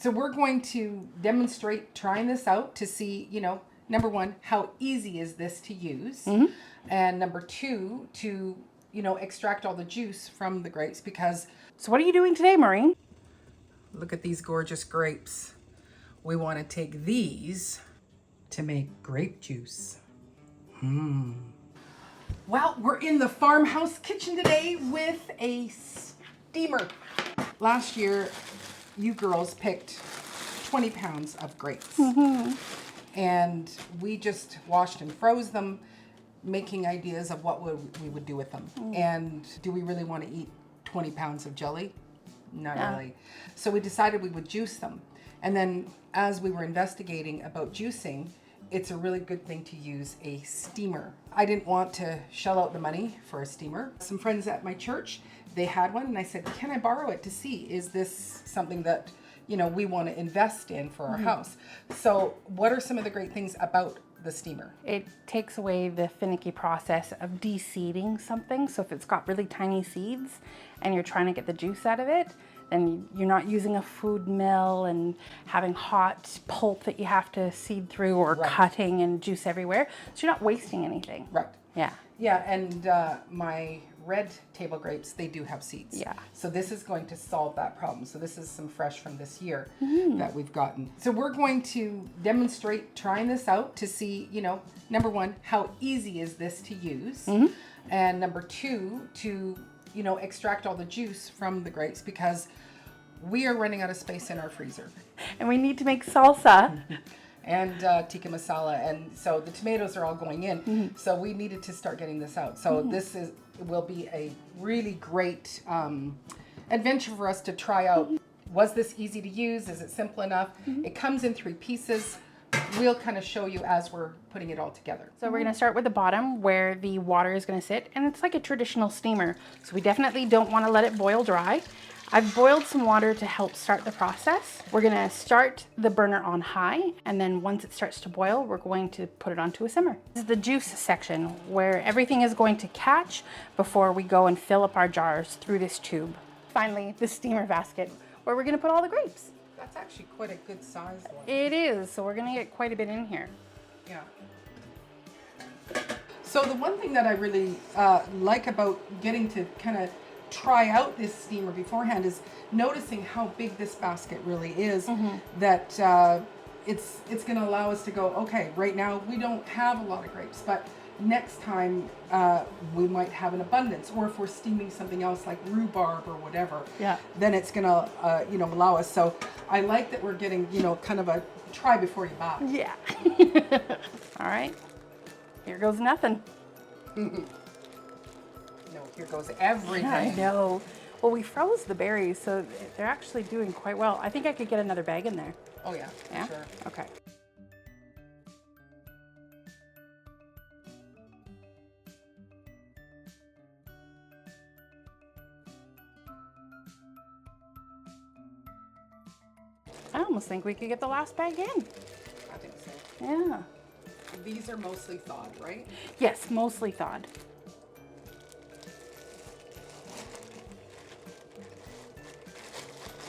So we're going to demonstrate trying this out to see, number one, how easy is this to use? And number two, to, extract all the juice from the grapes because... So what are you doing today, Maureen? Look at these gorgeous grapes. We want to take these to make grape juice. Well, we're in the farmhouse kitchen today with a steamer. Last year, you girls picked 20 pounds of grapes. And we just washed and froze them, making ideas of what we would do with them. And do we really want to eat 20 pounds of jelly? Not really. So we decided we would juice them. And then as we were investigating about juicing, it's a really good thing to use a steamer. I didn't want to shell out the money for a steamer. Some friends at my church, they had one, and I said, can I borrow it to see, is this something that, we want to invest in for our house? So what are some of the great things about the steamer? It takes away the finicky process of de-seeding something. So if it's got really tiny seeds and you're trying to get the juice out of it, then you're not using a food mill and having hot pulp that you have to seed through or cutting and juice everywhere. So you're not wasting anything. Right. Yeah. Yeah, and my red table grapes, they do have seeds. Yeah. So this is going to solve that problem. So this is some fresh from this year that we've gotten. So we're going to demonstrate trying this out to see, number one, how easy is this to use? And number two, to, extract all the juice from the grapes because we are running out of space in our freezer. And we need to make salsa. And tikka masala, and so the tomatoes are all going in. So we needed to start getting this out. So this will be a really great adventure for us to try out. Was this easy to use? Is it simple enough? It comes in 3 pieces. We'll kind of show you as we're putting it all together. So we're gonna start with the bottom where the water is gonna sit, and it's like a traditional steamer. So we definitely don't wanna let it boil dry. I've boiled some water to help start the process. We're gonna start the burner on high, and then once it starts to boil, we're going to put it onto a simmer. This is the juice section where everything is going to catch before we go and fill up our jars through this tube. Finally, the steamer basket where we're gonna put all the grapes. That's actually quite a good size one. It is, so we're gonna get quite a bit in here. Yeah. So the one thing that I really like about getting to kind of try out this steamer beforehand is noticing how big this basket really is. That it's going to allow us to go, okay, right now we don't have a lot of grapes, but next time we might have an abundance, or if we're steaming something else like rhubarb or whatever, then it's going to allow us. So I like that we're getting kind of a try before you buy. Yeah. All right, here goes nothing. No, here goes everything. Yeah, I know. Well, we froze the berries, so they're actually doing quite well. I think I could get another bag in there. Oh yeah, Yeah? sure. Okay. I almost think we could get the last bag in. I think so. Yeah. These are mostly thawed, right? Yes, mostly thawed.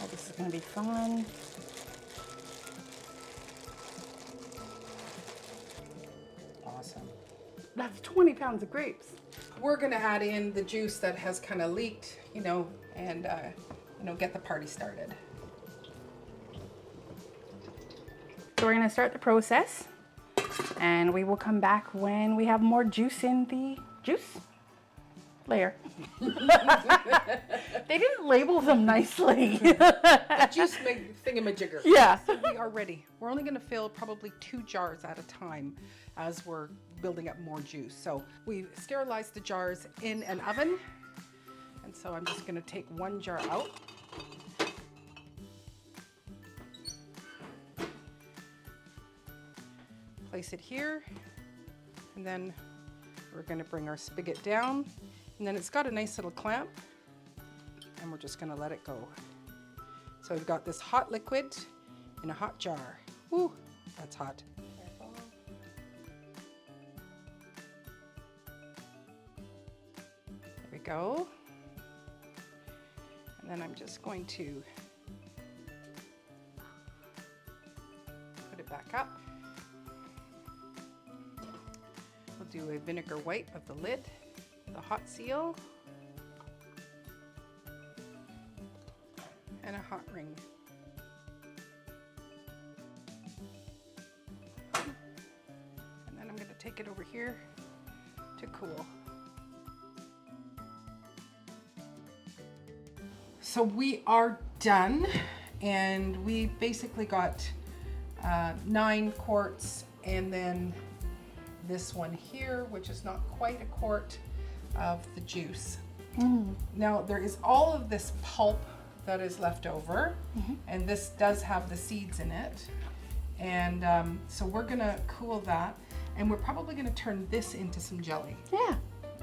Oh, this is going to be fun. Awesome. That's 20 pounds of grapes. We're gonna add in the juice that has kind of leaked, and get the party started. So we're going to start the process, and we will come back when we have more juice in the juice layer. They didn't label them nicely. Juice thingamajigger. Yeah. So we are ready. We're only gonna fill probably 2 jars at a time as we're building up more juice. So we sterilized the jars in an oven. And so I'm just gonna take 1 jar out. Place it here, and then we're going to bring our spigot down, and then it's got a nice little clamp, and we're just going to let it go. So we've got this hot liquid in a hot jar. Ooh, that's hot. There we go. And then I'm just going to back up. We'll do a vinegar wipe of the lid, the hot seal, and a hot ring. And then I'm going to take it over here to cool. So we are done, and we basically got 9 quarts, and then this one here, which is not quite a quart of the juice. Now there is all of this pulp that is left over, and this does have the seeds in it, and so we're gonna cool that, and we're probably gonna turn this into some jelly. Yeah.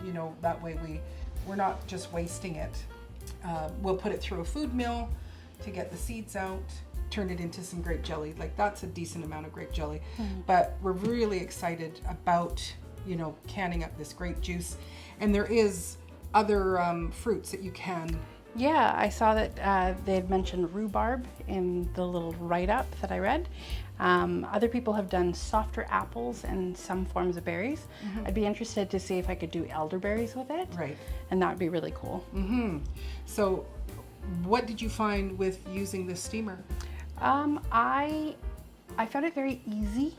You know, that way we're not just wasting it. We'll put it through a food mill to get the seeds out, turn it into some grape jelly. Like, that's a decent amount of grape jelly. But we're really excited about, you know, canning up this grape juice. And there is other fruits that you can. Yeah, I saw that they had mentioned rhubarb in the little write-up that I read. Other people have done softer apples and some forms of berries. I'd be interested to see if I could do elderberries with it. Right. And that would be really cool. So what did you find with using this steamer? I found it very easy.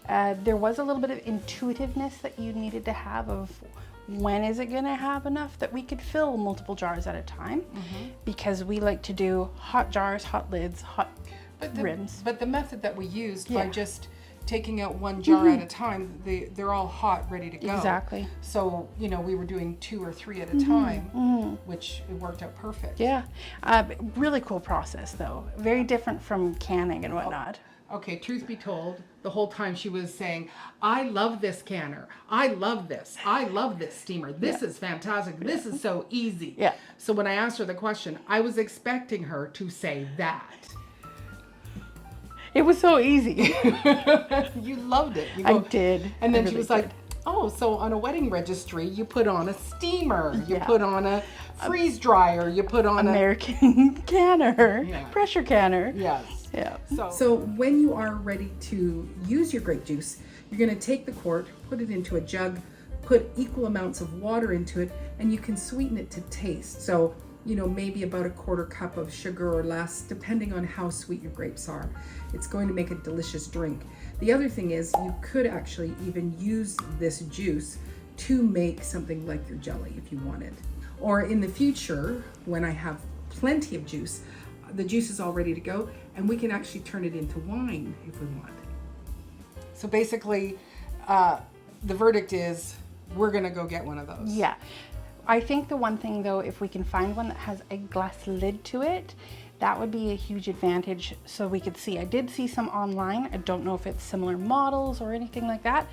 There was a little bit of intuitiveness that you needed to have of when is it going to have enough that we could fill multiple jars at a time, because we like to do hot jars, hot lids, hot rims. But the method that we used, by just taking out one jar at a time, they're all hot, ready to go. Exactly. So, you know, we were doing 2 or 3 at a time, which it worked out perfect. Yeah. Really cool process though. Very different from canning and whatnot. Okay, truth be told, the whole time she was saying, I love this canner. I love this. I love this steamer. This is fantastic. This is so easy. Yeah. So when I asked her the question, I was expecting her to say that. It was so easy. You loved it. I did. And then I she really was like, did. oh, so on a wedding registry, you put on a steamer, you Yeah. put on a freeze dryer, you put on American canner, Yeah. pressure canner. Yes. Yeah. So when you are ready to use your grape juice, you're going to take the quart, put it into a jug, put equal amounts of water into it, and you can sweeten it to taste. So, you know, maybe about a 1/4 cup of sugar or less, depending on how sweet your grapes are. It's going to make a delicious drink. The other thing is, you could actually even use this juice to make something like your jelly if you wanted. Or in the future, when I have plenty of juice, the juice is all ready to go, and we can actually turn it into wine if we want. So basically, the verdict is we're gonna go get one of those. Yeah. I think the one thing though, if we can find one that has a glass lid to it, that would be a huge advantage, so we could see. I did see some online. I don't know if it's similar models or anything like that,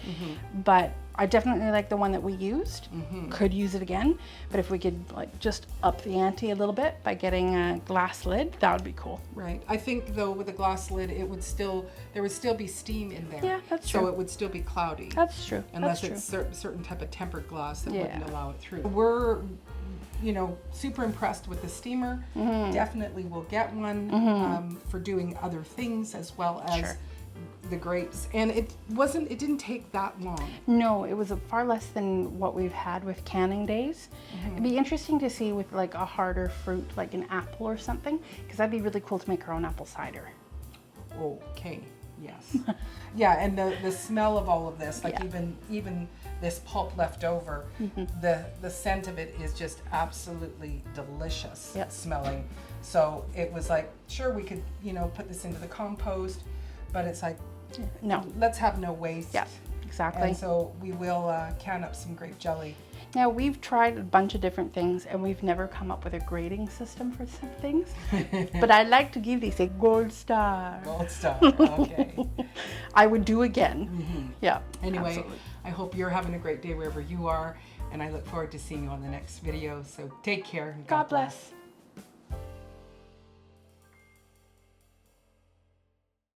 but I definitely like the one that we used. Could use it again, but if we could like just up the ante a little bit by getting a glass lid, that would be cool. Right. I think though with a glass lid, there would still be steam in there. Yeah, that's so true. it would still be cloudy. That's true. Unless That's true. it's certain type of tempered glass that Yeah. wouldn't allow it through. We're, you know, super impressed with the steamer. Definitely will get one for doing other things as well as the grapes. And it didn't take that long. No, it was far less than what we've had with canning days. It'd be interesting to see with like a harder fruit, like an apple or something, because that'd be really cool to make our own apple cider. Okay, yes. Yeah, and the smell of all of this, like Yeah. even this pulp left over, the scent of it is just absolutely delicious smelling. So it was like, sure, we could, you know, put this into the compost, but it's like, No. let's have no waste. Yeah, exactly. And so we will can up some grape jelly. Now, we've tried a bunch of different things and we've never come up with a grading system for some things. But I'd like to give these a gold star. Gold star, okay. I would do again. Yeah. Anyway, absolutely. I hope you're having a great day wherever you are, and I look forward to seeing you on the next video. So take care. And God bless.